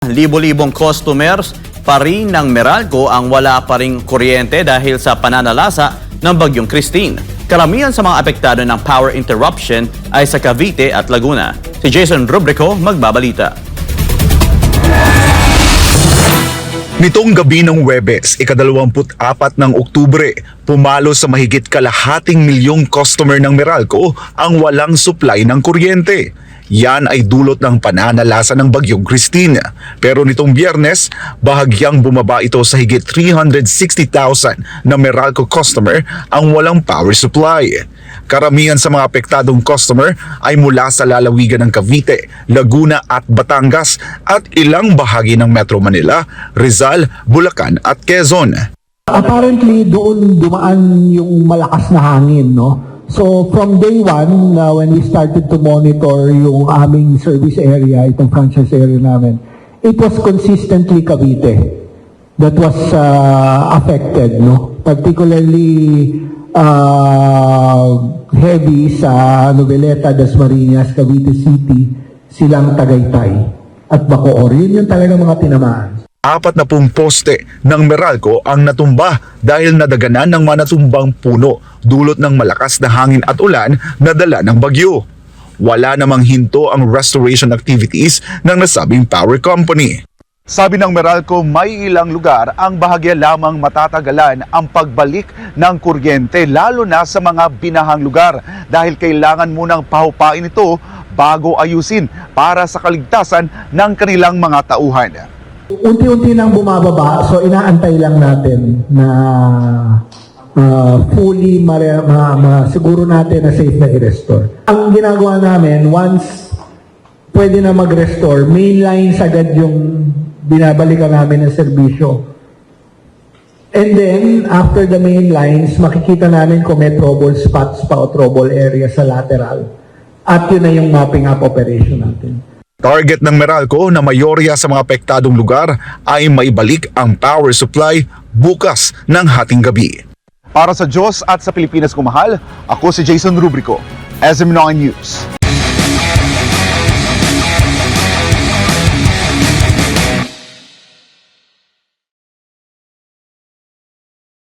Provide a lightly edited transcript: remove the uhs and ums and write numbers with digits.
Libo-libong customers pa rin ng Meralco ang wala pa ring kuryente dahil sa pananalasa ng Bagyong Christine. Karamihan sa mga apektado ng power interruption ay sa Cavite at Laguna. Si Jason Rubrico magbabalita. Nitong gabi ng Huwebes, ika-24 ng Oktubre, pumalo sa mahigit kalahating milyong customer ng Meralco ang walang supply ng kuryente. Yan ay dulot ng pananalasa ng Bagyong Christine. Pero nitong Biyernes, bahagyang bumaba ito sa higit 360,000 na Meralco customer ang walang power supply. Karamihan sa mga apektadong customer ay mula sa lalawigan ng Cavite, Laguna at Batangas at ilang bahagi ng Metro Manila, Rizal, Bulacan at Quezon. Apparently doon dumaan yung malakas na hangin, no? So from day one, when we started to monitor yung aming service area, itong franchise area namin, it was consistently Cavite that was affected, no? Particularly heavy sa Noveleta, Dasmariñas, Cavite City, Silang Tagaytay at Bacoor. Yun yung talagang mga tinamaan. 40 poste ng Meralco ang natumba dahil nadaganan ng mga natumbang puno dulot ng malakas na hangin at ulan na dala ng bagyo. Wala namang hinto ang restoration activities ng nasabing power company. Sabi ng Meralco, may ilang lugar ang bahagya lamang matatagalan ang pagbalik ng kuryente lalo na sa mga binahang lugar dahil kailangan munang pahupain ito bago ayusin para sa kaligtasan ng kanilang mga tauhan. Unti-unti nang bumababa, so inaantay lang natin na fully siguro natin na safe na i-restore. Ang ginagawa namin, once pwede na mag-restore, mainline agad yung binabalikan namin ng serbisyo. And then, after the main lines, makikita namin kung may trouble spots pa o trouble area sa lateral. At yun na yung mapping up operation natin. Target ng Meralco na mayorya sa mga apektadong lugar ay maibalik ang power supply bukas ng hating gabi. Para sa Diyos at sa Pilipinas kumahal, ako si Jason Rubrico, SM9 News.